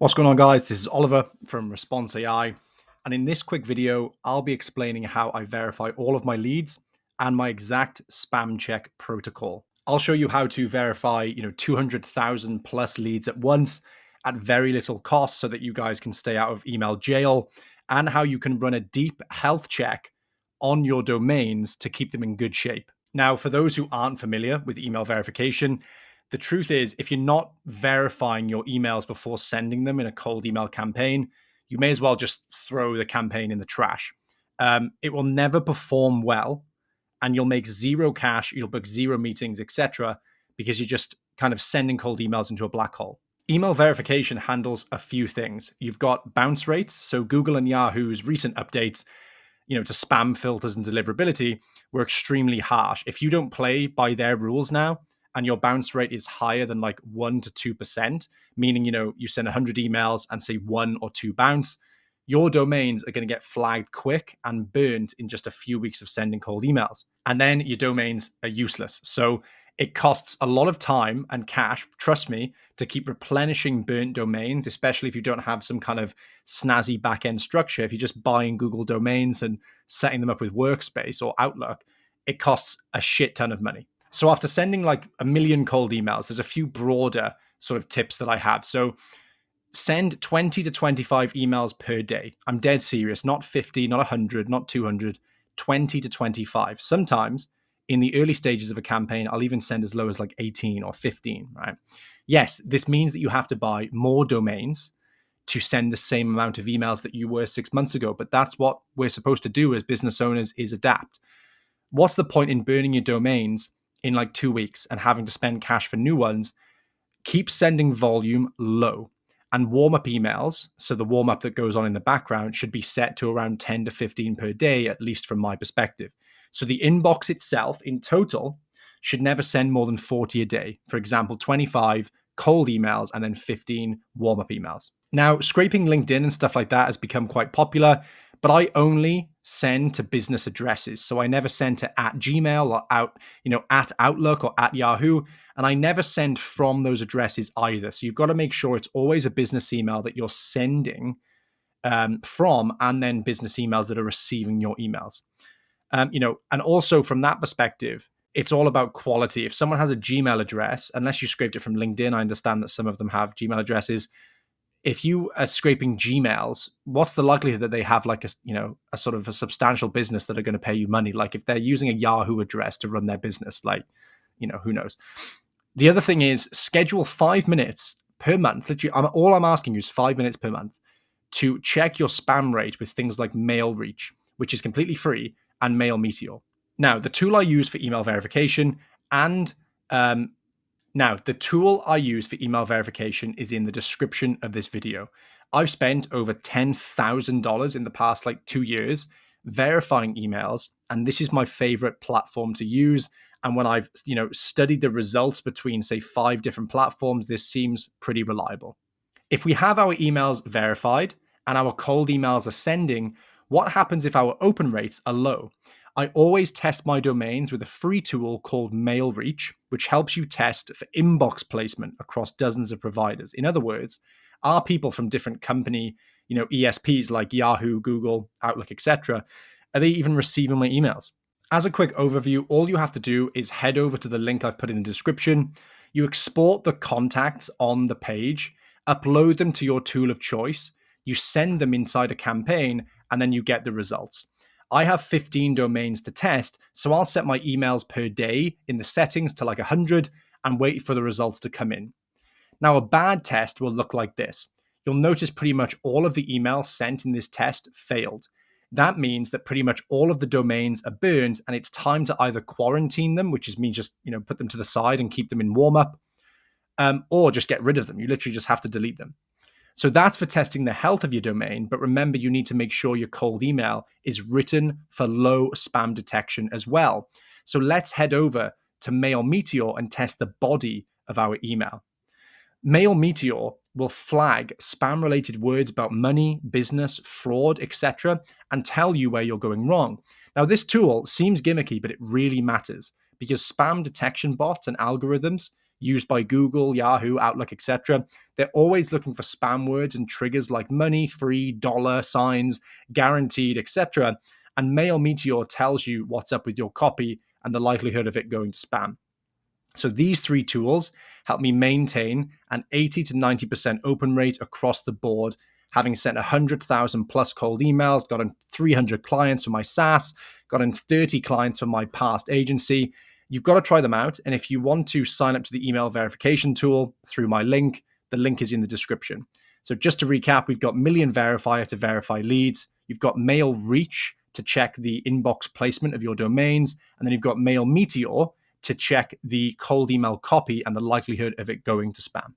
What's going on, guys? This is Oliver from Response AI, and in this quick video, I'll be explaining how I verify all of my leads and my exact spam check protocol. I'll show you how to verify, 200,000 plus leads at once at very little cost so that you guys can stay out of email jail, and how you can run a deep health check on your domains to keep them in good shape. Now, for those who aren't familiar with email verification, the truth is, if you're not verifying your emails before sending them in a cold email campaign, you may as well just throw the campaign in the trash. It will never perform well, and you'll make zero cash, you'll book zero meetings, etc., because you're just kind of sending cold emails into a black hole. Email verification handles a few things. You've got bounce rates. So Google and Yahoo's recent updates, to spam filters and deliverability were extremely harsh. If you don't play by their rules now, and your bounce rate is higher than like 1 to 2%, meaning, you send 100 emails and say 1 or 2 bounce, your domains are going to get flagged quick and burned in just a few weeks of sending cold emails. And then your domains are useless. So it costs a lot of time and cash, trust me, to keep replenishing burnt domains, especially if you don't have some kind of snazzy back-end structure. If you're just buying Google domains and setting them up with Workspace or Outlook, it costs a shit ton of money. So after sending like a million cold emails, there's a few broader sort of tips that I have. So send 20 to 25 emails per day. I'm dead serious, not 50, not 100, not 200, 20 to 25. Sometimes in the early stages of a campaign, I'll even send as low as like 18 or 15, right? Yes, this means that you have to buy more domains to send the same amount of emails that you were 6 months ago. But that's what we're supposed to do as business owners, is adapt. What's the point in burning your domains in like 2 weeks and having to spend cash for new ones? Keep sending volume low, and warm up emails. So the warm up that goes on in the background should be set to around 10 to 15 per day, at least from my perspective. So the inbox itself in total should never send more than 40 a day. For example, 25 cold emails and then 15 warm up emails. Now, scraping LinkedIn and stuff like that has become quite popular, but I only send to business addresses. So I never send to @Gmail or at Outlook or at Yahoo. And I never send from those addresses either. So you've got to make sure it's always a business email that you're sending from, and then business emails that are receiving your emails. And also from that perspective, it's all about quality. If someone has a Gmail address, unless you scraped it from LinkedIn, I understand that some of them have Gmail addresses. If you are scraping Gmails, what's the likelihood that they have like a sort of a substantial business that are going to pay you money? Like if they're using a Yahoo address to run their business, like, who knows? The other thing is schedule 5 minutes per month. Literally, all I'm asking you is 5 minutes per month to check your spam rate with things like MailReach, which is completely free, and Mail Meteor. Now, the tool I use for email verification is in the description of this video. I've spent over $10,000 in the past 2 years verifying emails, and this is my favorite platform to use. And when I've studied the results between, say, 5 different platforms, this seems pretty reliable. If we have our emails verified and our cold emails are sending, what happens if our open rates are low? I always test my domains with a free tool called MailReach, which helps you test for inbox placement across dozens of providers. In other words, are people from different company, ESPs like Yahoo, Google, Outlook, etc., are they even receiving my emails? As a quick overview, all you have to do is head over to the link I've put in the description. You export the contacts on the page, upload them to your tool of choice, you send them inside a campaign, and then you get the results. I have 15 domains to test, so I'll set my emails per day in the settings to 100 and wait for the results to come in. Now, a bad test will look like this. You'll notice pretty much all of the emails sent in this test failed. That means that pretty much all of the domains are burned, and it's time to either quarantine them, which is me just put them to the side and keep them in warm-up, or just get rid of them. You literally just have to delete them. So that's for testing the health of your domain. But remember, you need to make sure your cold email is written for low spam detection as well. So let's head over to Mail Meteor and test the body of our email. Mail Meteor will flag spam-related words about money, business, fraud, etc., and tell you where you're going wrong. Now, this tool seems gimmicky, but it really matters because spam detection bots and algorithms used by Google, Yahoo, Outlook, etc. They're always looking for spam words and triggers like money, free, dollar signs, guaranteed, etc. And Mail Meteor tells you what's up with your copy and the likelihood of it going to spam. So these three tools help me maintain an 80 to 90% open rate across the board, having sent 100,000 plus cold emails, gotten 300 clients for my SaaS, gotten 30 clients from my past agency. You've got to try them out. And if you want to sign up to the email verification tool through my link, the link is in the description. So just to recap, we've got Million Verifier to verify leads. You've got Mail Reach to check the inbox placement of your domains. And then you've got Mail Meteor to check the cold email copy and the likelihood of it going to spam.